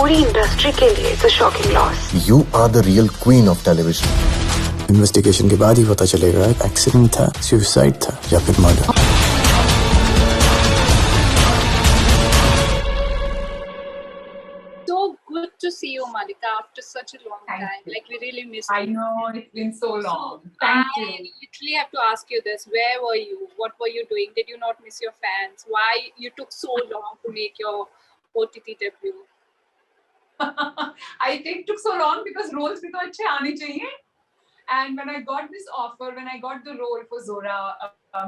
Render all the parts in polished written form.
पूरी इंडस्ट्री के लिए it's a shocking loss. You are the real queen of television. Investigation के बाद ही पता चलेगा एक्सीडेंट था, सुसाइड था या फिर murder. So good to see you, Mallika, after such a long time. Like, we really miss you. I know, it's been so long. So, Thank I you. literally have to ask you this. Where were you? What were you doing? Did you not miss your fans? Why you took so long to make your OTT debut? It took so long because roles bhi to अच्छे आने चाहिए. And when I got this offer, when I got the role for Zora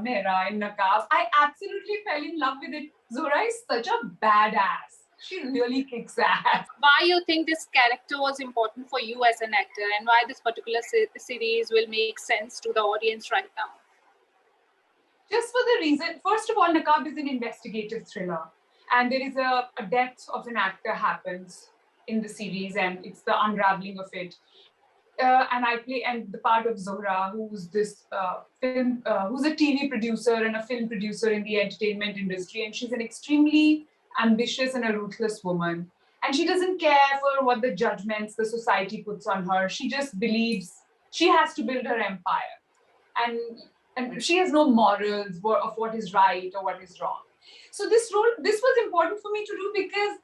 Mehra in Nakaab, I absolutely fell in love with it. Zora is such a badass. She really kicks ass. Why you think this character was important for you as an actor, and why this particular series will make sense to the audience right now? Just for the reason, first of all, Nakaab is an investigative thriller, and there is a death of an actor happens in the series, and it's the unraveling of it. And I play the part of Zohra, who's this who's a TV producer and a film producer in the entertainment industry, and she's an extremely ambitious and a ruthless woman, and she doesn't care for what the judgments the society puts on her. She just believes she has to build her empire, and she has no morals of what is right or what is wrong. So this was important for me to do because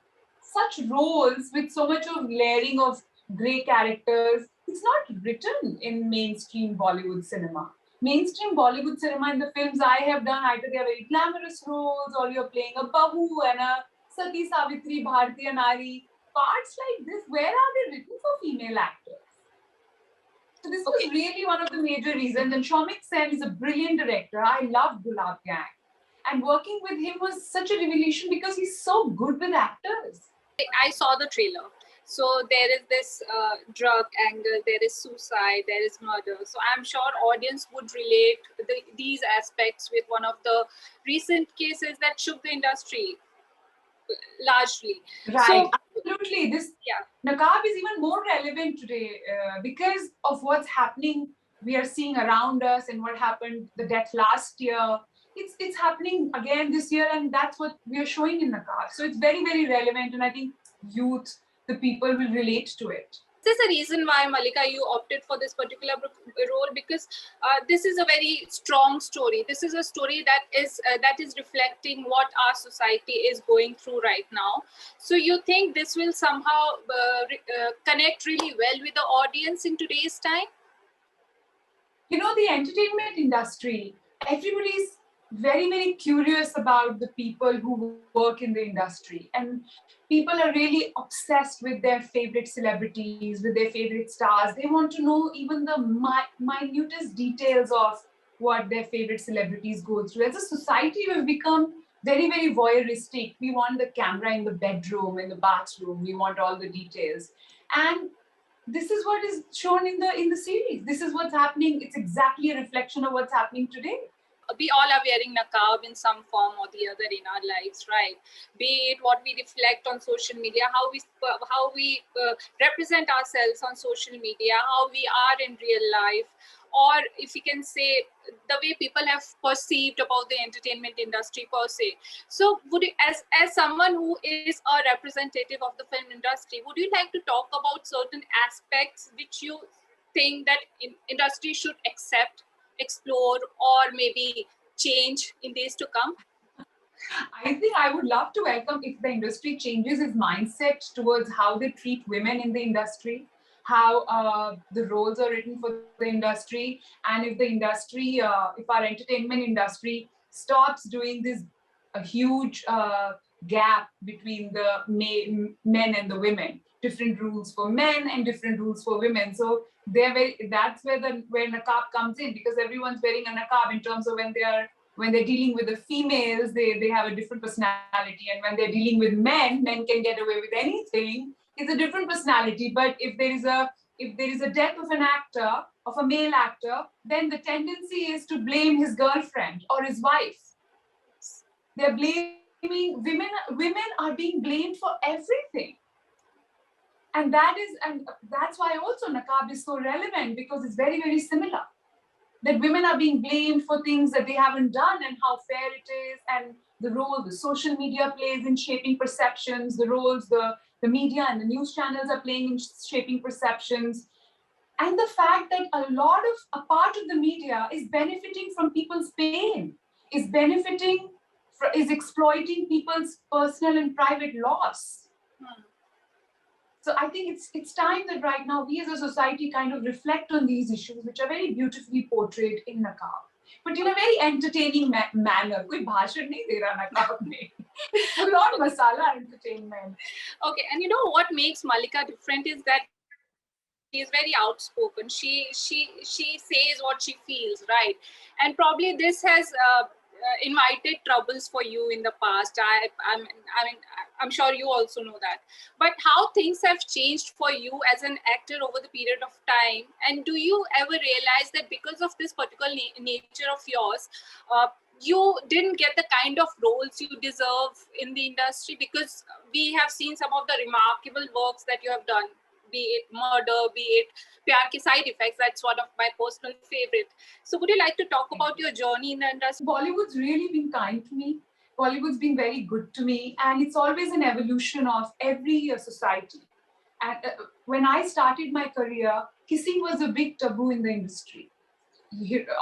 such roles with so much of layering of grey characters, it's not written in mainstream Bollywood cinema. Mainstream Bollywood cinema, in the films I have done, either they are very glamorous roles or you're playing a Bahu and a Sati Savitri, Bharatiya Nari. Parts like this, where are they written for female actors? So this was really one of the major reasons. And Shomik Sen is a brilliant director. I love Gulab Gang. And working with him was such a revelation because he's so good with actors. I saw the trailer. So there is this drug angle, there is suicide, there is murder. So I'm sure audience would relate these aspects with one of the recent cases that shook the industry largely. Right, so, absolutely. Nakaab is even more relevant today because of what's happening. We are seeing around us and what happened, the death last year. It's happening again this year, and that's what we are showing in Nakaab. So it's very, very relevant, and I think youth, the people will relate to it. Is this a reason why, Mallika, you opted for this particular role? Because this is a very strong story. This is a story that is reflecting what our society is going through right now. So you think this will somehow connect really well with the audience in today's time? You know, the entertainment industry, everybody's very, very curious about the people who work in the industry, and people are really obsessed with their favorite celebrities, with their favorite stars. They want to know even the minutest details of what their favorite celebrities go through. As a society, we've become very, very voyeuristic. We want the camera in the bedroom, in the bathroom. We want all the details, and this is what is shown in the series. This is what's happening. It's exactly a reflection of what's happening today. We all are wearing Nakaab in some form or the other in our lives, right? Be it what we reflect on social media, how we represent ourselves on social media, how we are in real life, or if you can say the way people have perceived about the entertainment industry per se. So would you, as someone who is a representative of the film industry, would you like to talk about certain aspects which you think that industry should accept, explore, or maybe change in days to come? I think I would love to welcome if the industry changes its mindset towards how they treat women in the industry, how the roles are written for the industry, and if the industry, if our entertainment industry stops doing this huge gap between the men and the women, different rules for men and different rules for women. So that's where Nakaab comes in, because everyone's wearing a Nakaab in terms of when they're dealing with the females, they have a different personality, and when they're dealing with men can get away with anything. It's a different personality. But if there is a death of an actor, of a male actor, then the tendency is to blame his girlfriend or his wife. They're blaming women are being blamed for everything. And that's why also Nakaab is so relevant, because it's very, very similar. That women are being blamed for things that they haven't done, and how fair it is, and the role the social media plays in shaping perceptions, the roles the the media and the news channels are playing in shaping perceptions. And the fact that a part of the media is benefiting from people's pain, is is exploiting people's personal and private loss. So I think it's time that right now we as a society kind of reflect on these issues, which are very beautifully portrayed in Nakaab, but in a very entertaining manner. Koi bhashan nahi de raha Nakaab mein. It's full on masala entertainment. Okay, and you know what makes Mallika different is that she is very outspoken. She says what she feels, right? And probably this has invited troubles for you in the past. I'm sure you also know that. But how things have changed for you as an actor over the period of time, and do you ever realize that because of this particular nature of yours, you didn't get the kind of roles you deserve in the industry? Because we have seen some of the remarkable works that you have done, be it Murder, be it Pyar Ke Side Effects. That's one of my personal favorite. So would you like to talk about your journey in the industry? Bollywood's really been kind to me. Bollywood's been very good to me, and it's always an evolution of every society. And when I started my career, kissing was a big taboo in the industry.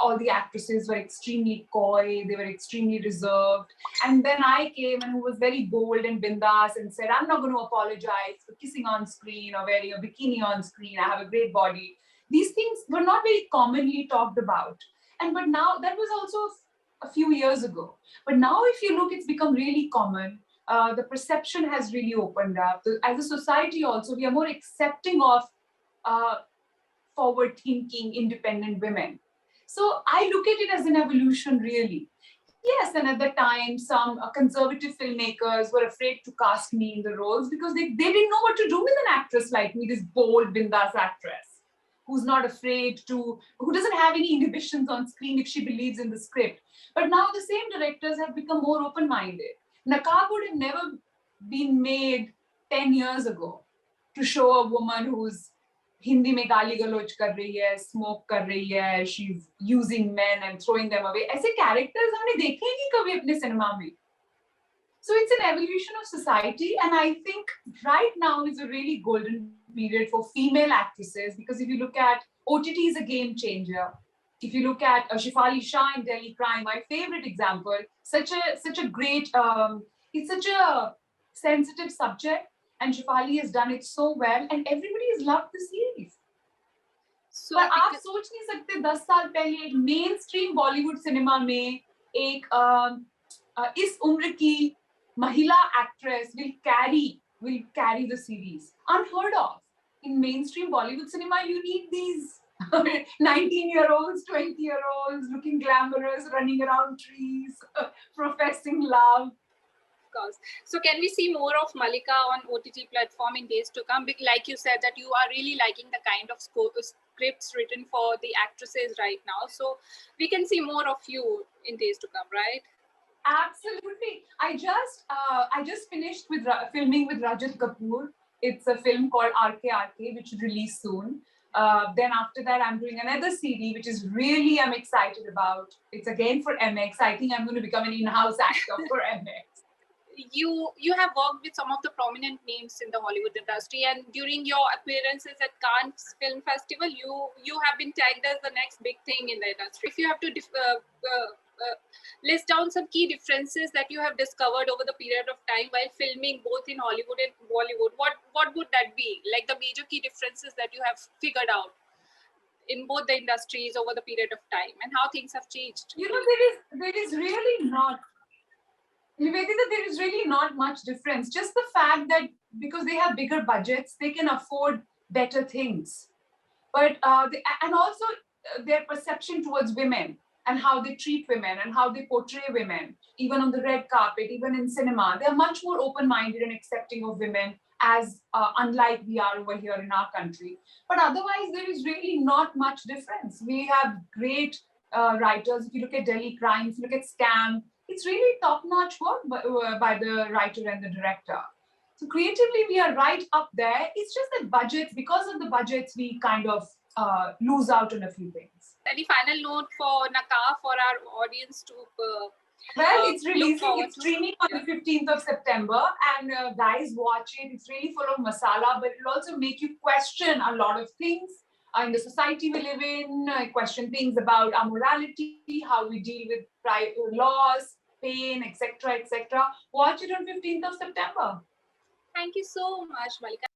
All the actresses were extremely coy, they were extremely reserved. And then I came and was very bold and bindas and said, I'm not going to apologize for kissing on screen or wearing a bikini on screen. I have a great body. These things were not very commonly talked about. But now, that was also a few years ago. But now if you look, it's become really common. The perception has really opened up. As a society also, we are more accepting of forward-thinking, independent women. So I look at it as an evolution, really. Yes, and at the time, some conservative filmmakers were afraid to cast me in the roles because they didn't know what to do with an actress like me, this bold, bindas actress, who's not afraid to, who doesn't have any inhibitions on screen if she believes in the script. But now the same directors have become more open-minded. Nakaab would have never been made 10 years ago to show a woman who's Hindi में गाली गलौज कर रही है, smoke कर रही है, she's using men and throwing them away. ऐसे characters हमने देखे ही नहीं कभी अपने सिनेमा में. So it's an evolution of society, and I think right now is a really golden period for female actresses, because if you look at OTT is a game changer. If you look at Shefali Shah in Delhi Crime, my favorite example, such a great, it's such a sensitive subject. And Shefali has done it so well, and everybody has loved the series. So but आप सोच नहीं सकते 10 साल पहले एक mainstream Bollywood cinema में एक इस उम्र की महिला actress will carry the series. Unheard of. In mainstream Bollywood cinema, you need these 19-year-olds, 20-year-olds looking glamorous, running around trees, professing love. So can we see more of Mallika on OTT platform in days to come? Like you said that you are really liking the kind of scripts written for the actresses right now. So we can see more of you in days to come, right? Absolutely. I just finished with filming with Rajat Kapoor. It's a film called RKRK, which will release soon. Then after that, I'm doing another CD, which is really I'm excited about. It's again for MX. I think I'm going to become an in-house actor for MX. You have worked with some of the prominent names in the Hollywood industry, and during your appearances at Cannes Film Festival, you have been tagged as the next big thing in the industry. If you have to list down some key differences that you have discovered over the period of time while filming both in Hollywood and Bollywood, what would that be? Like the major key differences that you have figured out in both the industries over the period of time, and how things have changed? You know, there is really not. Nivedita, there is really not much difference. Just the fact that because they have bigger budgets, they can afford better things. But and also their perception towards women and how they treat women and how they portray women, even on the red carpet, even in cinema, they are much more open-minded and accepting of women, as unlike we are over here in our country. But otherwise, there is really not much difference. We have great writers. If you look at Delhi Crime, if you look at Scam, it's really top-notch work by the writer and the director. So creatively, we are right up there. It's just that budgets, because of the budgets, we kind of lose out on a few things. Any final note for Nakaab, for our audience to Well, it's Look releasing, forward it's to- streaming on the 15th of September, and guys, watch it. It's really full of masala, but it'll also make you question a lot of things in the society we live in, question things about our morality, how we deal with laws, pain, etc., etc. Watch it on 15th of September. Thank you so much, Mallika.